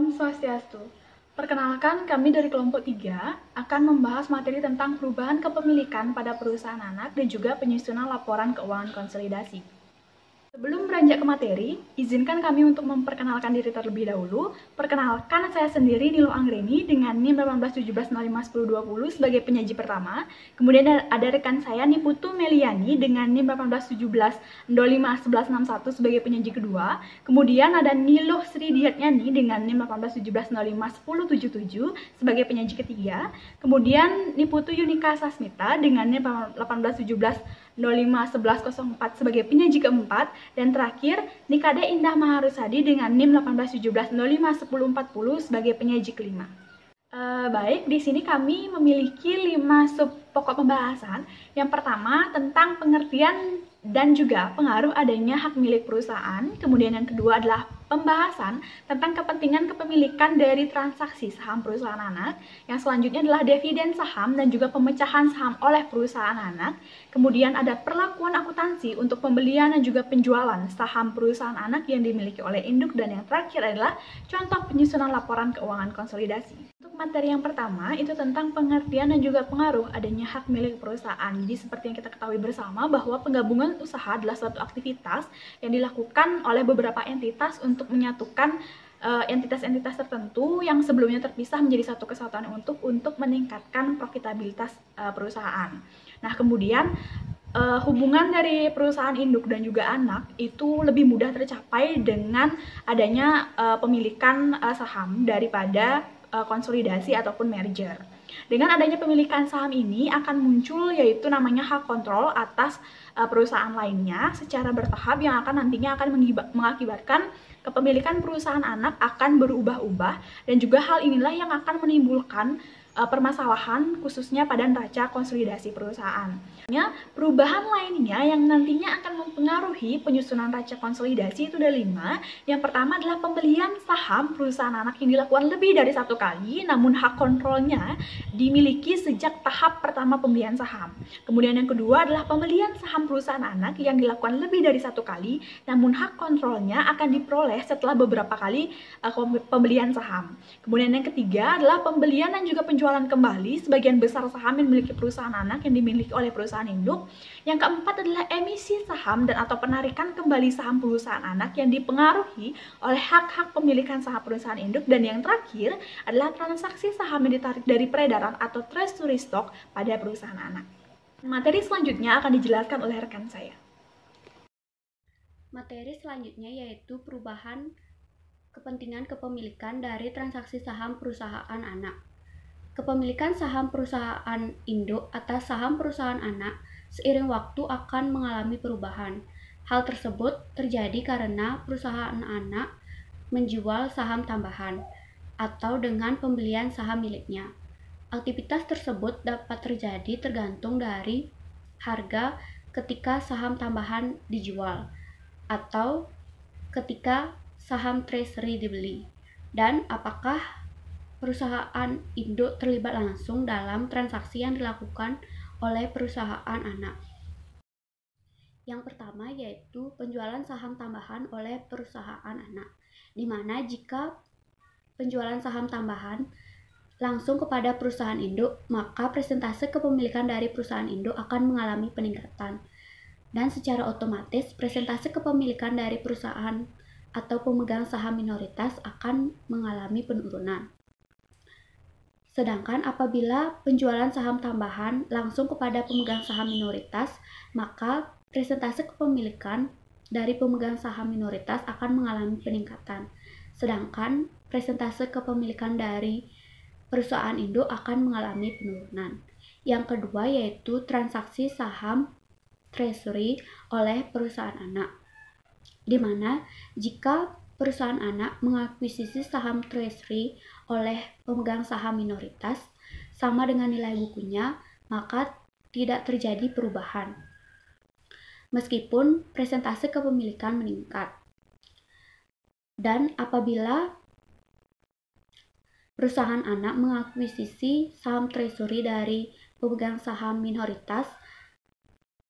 Om Swastiastu. Perkenalkan, kami dari kelompok 3 akan membahas materi tentang perubahan kepemilikan pada perusahaan anak dan juga penyusunan laporan keuangan konsolidasi. Sebelum beranjak ke materi, izinkan kami untuk memperkenalkan diri terlebih dahulu. Perkenalkan, saya sendiri Nilo Anggreni dengan NIM 1817051020 sebagai penyaji pertama. Kemudian ada rekan saya Niputu Meliani dengan NIM 1817051161 sebagai penyaji kedua. Kemudian ada Nilo Sri Diatnyani dengan NIM 1817051077 sebagai penyaji ketiga. Kemudian Niputu Yunika Sasmita dengan NIM 1817051104 sebagai penyaji keempat. Dan terakhir, Nikade Indah Maharusadi dengan NIM 1817051040 sebagai penyaji kelima. Baik, di sini kami memiliki 5 sub pokok pembahasan. Yang pertama tentang pengertian dan juga pengaruh adanya hak milik perusahaan. Kemudian yang kedua adalah pembahasan tentang kepentingan kepemilikan dari transaksi saham perusahaan anak. Yang selanjutnya adalah dividen saham dan juga pemecahan saham oleh perusahaan anak. Kemudian ada perlakuan akuntansi untuk pembelian dan juga penjualan saham perusahaan anak yang dimiliki oleh induk. Dan yang terakhir adalah contoh penyusunan laporan keuangan konsolidasi. Untuk materi yang pertama itu tentang pengertian dan juga pengaruh adanya hak milik perusahaan. Jadi seperti yang kita ketahui bersama bahwa penggabungan usaha adalah suatu aktivitas yang dilakukan oleh beberapa entitas untuk menyatukan entitas-entitas tertentu yang sebelumnya terpisah menjadi satu kesatuan untuk meningkatkan profitabilitas perusahaan. Nah, kemudian hubungan dari perusahaan induk dan juga anak itu lebih mudah tercapai dengan adanya pemilikan saham daripada konsolidasi ataupun merger. Dengan adanya pemilikan saham ini akan muncul yaitu namanya hak kontrol atas perusahaan lainnya secara bertahap yang akan nantinya akan mengakibatkan kepemilikan perusahaan anak akan berubah-ubah, dan juga hal inilah yang akan menimbulkan permasalahan khususnya pada neraca konsolidasi perusahaan. Perubahan lainnya yang nantinya akan mempengaruhi penyusunan neraca konsolidasi itu ada 5. Yang pertama adalah pembelian saham perusahaan anak yang dilakukan lebih dari satu kali, namun hak kontrolnya dimiliki sejak tahap pertama pembelian saham. Kemudian yang kedua adalah pembelian saham perusahaan anak yang dilakukan lebih dari satu kali, namun hak kontrolnya akan diperoleh setelah beberapa kali pembelian saham. Kemudian yang ketiga adalah pembelian dan juga penjualan kembali sebagian besar saham yang dimiliki perusahaan anak yang dimiliki oleh perusahaan induk. Yang keempat adalah emisi saham dan atau penarikan kembali saham perusahaan anak yang dipengaruhi oleh hak-hak pemilikan saham perusahaan induk. Dan yang terakhir adalah transaksi saham yang ditarik dari peredaran atau treasury stock pada perusahaan anak. Materi selanjutnya akan dijelaskan oleh rekan saya. Materi selanjutnya yaitu perubahan kepentingan kepemilikan dari transaksi saham perusahaan anak. Kepemilikan saham perusahaan induk atas saham perusahaan anak seiring waktu akan mengalami perubahan. Hal tersebut terjadi karena perusahaan anak menjual saham tambahan atau dengan pembelian saham miliknya. Aktivitas tersebut dapat terjadi tergantung dari harga ketika saham tambahan dijual atau ketika saham treasury dibeli, dan apakah perusahaan induk terlibat langsung dalam transaksi yang dilakukan oleh perusahaan anak. Yang pertama yaitu penjualan saham tambahan oleh perusahaan anak, di mana jika penjualan saham tambahan langsung kepada perusahaan induk, maka persentase kepemilikan dari perusahaan induk akan mengalami peningkatan, dan secara otomatis persentase kepemilikan dari perusahaan atau pemegang saham minoritas akan mengalami penurunan. Sedangkan apabila penjualan saham tambahan langsung kepada pemegang saham minoritas, maka persentase kepemilikan dari pemegang saham minoritas akan mengalami peningkatan. Sedangkan persentase kepemilikan dari perusahaan induk akan mengalami penurunan. Yang kedua yaitu transaksi saham treasury oleh perusahaan anak, di mana jika perusahaan anak mengakuisisi saham treasury oleh pemegang saham minoritas sama dengan nilai bukunya, maka tidak terjadi perubahan meskipun persentase kepemilikan meningkat. Dan apabila perusahaan anak mengakuisisi saham treasury dari pemegang saham minoritas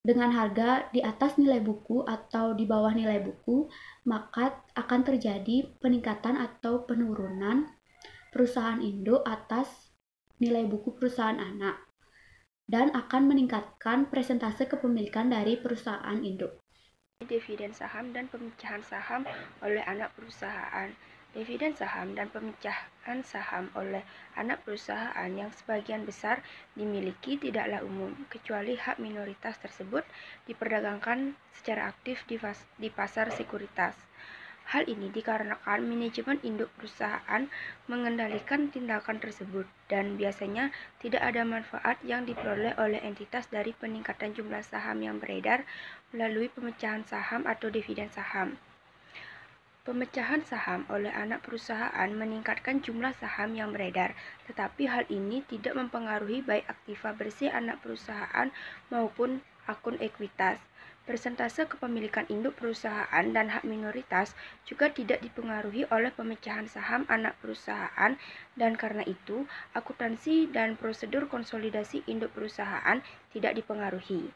dengan harga di atas nilai buku atau di bawah nilai buku, maka akan terjadi peningkatan atau penurunan perusahaan induk atas nilai buku perusahaan anak dan akan meningkatkan persentase kepemilikan dari perusahaan induk. Dividen saham dan pemecahan saham oleh anak perusahaan. Dividen saham dan pemecahan saham oleh anak perusahaan yang sebagian besar dimiliki tidaklah umum, kecuali hak minoritas tersebut diperdagangkan secara aktif di pasar sekuritas. Hal ini dikarenakan manajemen induk perusahaan mengendalikan tindakan tersebut dan biasanya tidak ada manfaat yang diperoleh oleh entitas dari peningkatan jumlah saham yang beredar melalui pemecahan saham atau dividen saham. Pemecahan saham oleh anak perusahaan meningkatkan jumlah saham yang beredar, tetapi hal ini tidak mempengaruhi baik aktiva bersih anak perusahaan maupun akun ekuitas. Persentase kepemilikan induk perusahaan dan hak minoritas juga tidak dipengaruhi oleh pemecahan saham anak perusahaan, dan karena itu akuntansi dan prosedur konsolidasi induk perusahaan tidak dipengaruhi.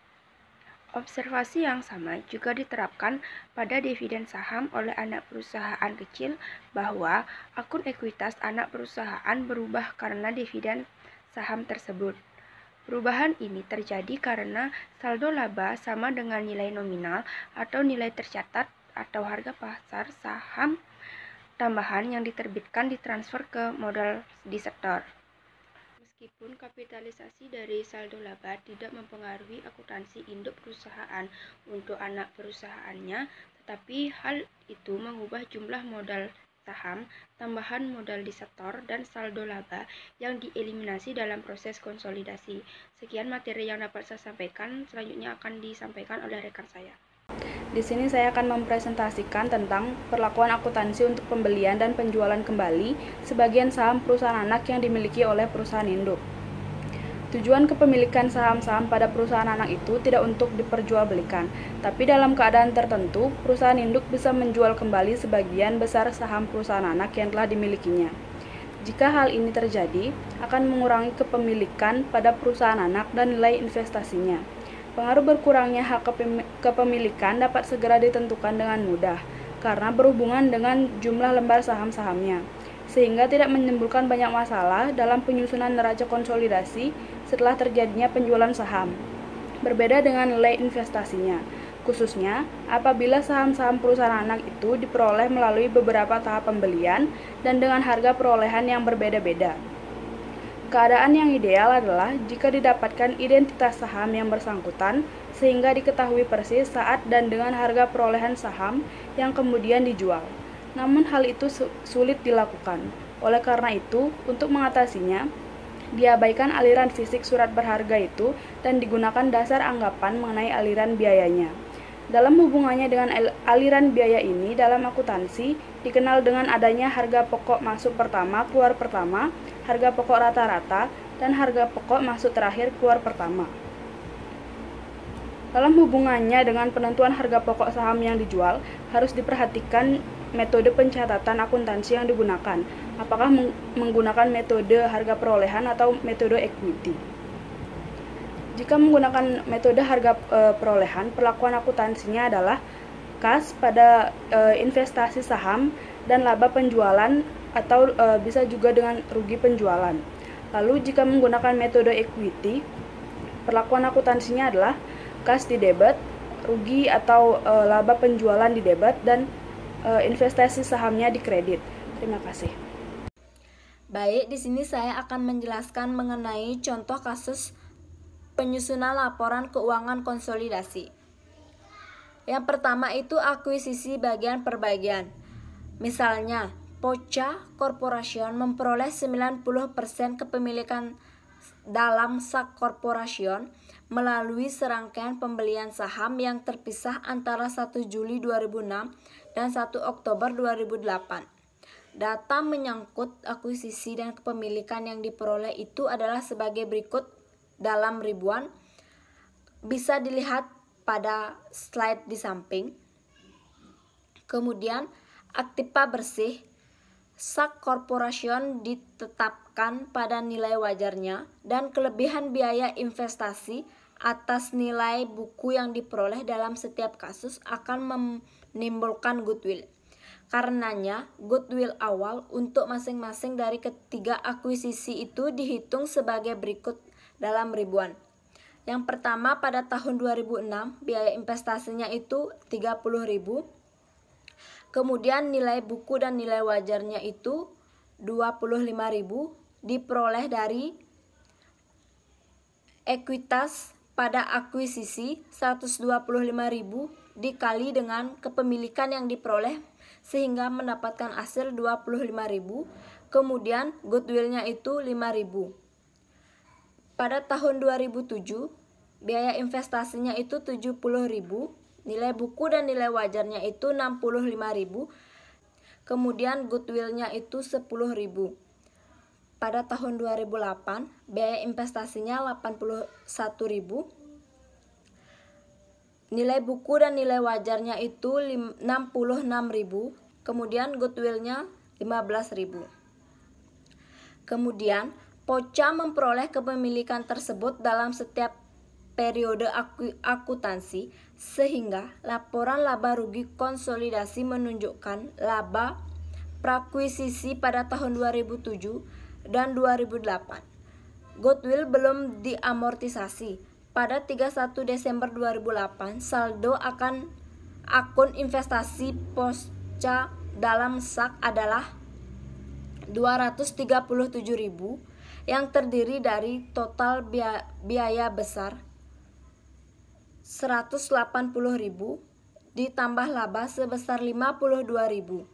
Observasi yang sama juga diterapkan pada dividen saham oleh anak perusahaan kecil, bahwa akun ekuitas anak perusahaan berubah karena dividen saham tersebut. Perubahan ini terjadi karena saldo laba sama dengan nilai nominal atau nilai tercatat atau harga pasar saham tambahan yang diterbitkan ditransfer ke modal di sektor. Meskipun kapitalisasi dari saldo laba tidak mempengaruhi akuntansi induk perusahaan untuk anak perusahaannya, tetapi hal itu mengubah jumlah modal saham, tambahan modal di sektor, dan saldo laba yang dieliminasi dalam proses konsolidasi. Sekian materi yang dapat saya sampaikan, selanjutnya akan disampaikan oleh rekan saya. Di sini saya akan mempresentasikan tentang perlakuan akuntansi untuk pembelian dan penjualan kembali sebagian saham perusahaan anak yang dimiliki oleh perusahaan induk. Tujuan kepemilikan saham-saham pada perusahaan anak itu tidak untuk diperjualbelikan, tapi dalam keadaan tertentu, perusahaan induk bisa menjual kembali sebagian besar saham perusahaan anak yang telah dimilikinya. Jika hal ini terjadi, akan mengurangi kepemilikan pada perusahaan anak dan nilai investasinya. Pengaruh berkurangnya hak kepemilikan dapat segera ditentukan dengan mudah, karena berhubungan dengan jumlah lembar saham-sahamnya, sehingga tidak menimbulkan banyak masalah dalam penyusunan neraca konsolidasi setelah terjadinya penjualan saham. Berbeda dengan nilai investasinya, khususnya apabila saham-saham perusahaan anak itu diperoleh melalui beberapa tahap pembelian dan dengan harga perolehan yang berbeda-beda. Keadaan yang ideal adalah jika didapatkan identitas saham yang bersangkutan sehingga diketahui persis saat dan dengan harga perolehan saham yang kemudian dijual. Namun hal itu sulit dilakukan. Oleh karena itu, untuk mengatasinya, diabaikan aliran fisik surat berharga itu dan digunakan dasar anggapan mengenai aliran biayanya. Dalam hubungannya dengan aliran biaya ini dalam akuntansi dikenal dengan adanya harga pokok masuk pertama keluar pertama, harga pokok rata-rata, dan harga pokok masuk terakhir keluar pertama. Dalam hubungannya dengan penentuan harga pokok saham yang dijual, harus diperhatikan metode pencatatan akuntansi yang digunakan, apakah menggunakan metode harga perolehan atau metode equity. Jika menggunakan metode harga perolehan, perlakuan akuntansinya adalah kas pada investasi saham dan laba penjualan atau bisa juga dengan rugi penjualan. Lalu jika menggunakan metode equity, perlakuan akuntansinya adalah kas di debit, rugi atau laba penjualan di debit, dan investasi sahamnya di kredit. Terima kasih. Baik, di sini saya akan menjelaskan mengenai contoh kasus penyusunan laporan keuangan konsolidasi. Yang pertama itu akuisisi bagian per bagian. Misalnya, Pocha Corporation memperoleh 90% kepemilikan dalam Sak Corporation melalui serangkaian pembelian saham yang terpisah antara 1 Juli 2006 dan 1 Oktober 2008. Data menyangkut akuisisi dan kepemilikan yang diperoleh itu adalah sebagai berikut dalam ribuan. Bisa dilihat pada slide di samping. Kemudian, aktiva bersih Sak Corporation ditetapkan pada nilai wajarnya dan kelebihan biaya investasi atas nilai buku yang diperoleh dalam setiap kasus akan menimbulkan goodwill. Karenanya, goodwill awal untuk masing-masing dari ketiga akuisisi itu dihitung sebagai berikut dalam ribuan. Yang pertama, pada tahun 2006, biaya investasinya itu 30.000. Kemudian nilai buku dan nilai wajarnya itu 25.000 diperoleh dari ekuitas pada akuisisi 125.000 dikali dengan kepemilikan yang diperoleh sehingga mendapatkan hasil 25.000. Kemudian goodwillnya itu 5.000. Pada tahun 2007, biaya investasinya itu 70.000, nilai buku dan nilai wajarnya itu 65.000. Kemudian goodwillnya itu 10.000. Pada tahun 2008, biaya investasinya 81.000. Nilai buku dan nilai wajarnya itu 66.000. Kemudian goodwillnya 15.000. Kemudian Poca memperoleh kepemilikan tersebut dalam setiap periode akuntansi, sehingga laporan laba rugi konsolidasi menunjukkan laba prakuisisi pada tahun 2007 dan 2008. Goodwill belum diamortisasi. Pada 31 Desember 2008, saldo akan akun investasi Poca dalam SAK adalah 237.000 yang terdiri dari total biaya besar 180.000 ditambah laba sebesar 52.000.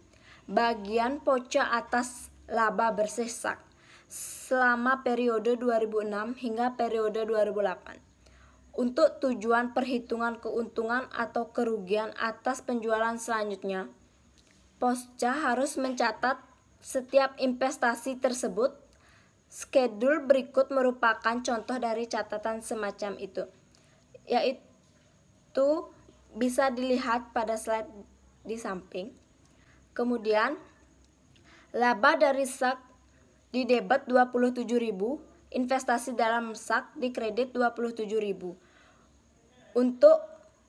Bagian Poca atas laba bersih SAK selama periode 2006 hingga periode 2008. Untuk tujuan perhitungan keuntungan atau kerugian atas penjualan selanjutnya, Poca harus mencatat setiap investasi tersebut. Skedul berikut merupakan contoh dari catatan semacam itu, yaitu bisa dilihat pada slide di samping. Kemudian, laba dari SAK didebet 27.000, investasi dalam SAK dikredit 27.000. Untuk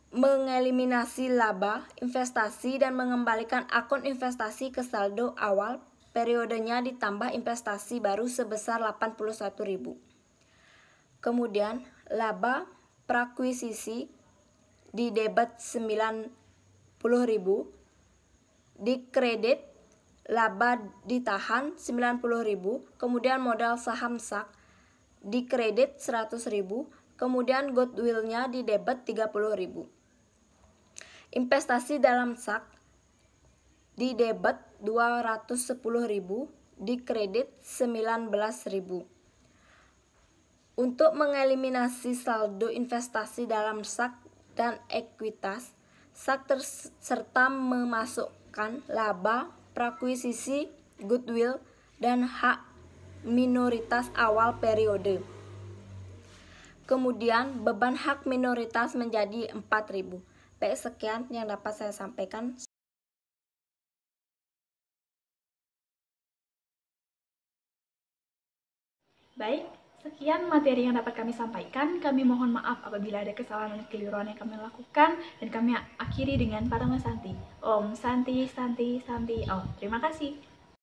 mengeliminasi laba investasi dan mengembalikan akun investasi ke saldo awal, periodenya ditambah investasi baru sebesar 81.000. Kemudian laba prakuisisi didebet 90.000, dikredit laba ditahan 90.000, kemudian modal saham SAK dikredit 100.000, kemudian goodwillnya didebet 30.000. Investasi dalam SAK didebet 210.000, dikredit 19.000. Untuk mengeliminasi saldo investasi dalam SAK dan ekuitas, SAK serta memasukkan laba prakuisisi, goodwill, dan hak minoritas awal periode. Kemudian beban hak minoritas menjadi 4.000. Baik, sekian yang dapat saya sampaikan. Baik, sekian materi yang dapat kami sampaikan. Kami mohon maaf apabila ada kesalahan dan keliruan yang kami lakukan, dan kami akhiri dengan Parama Santi. Om Santi, Santi, Santi, Om. Terima kasih.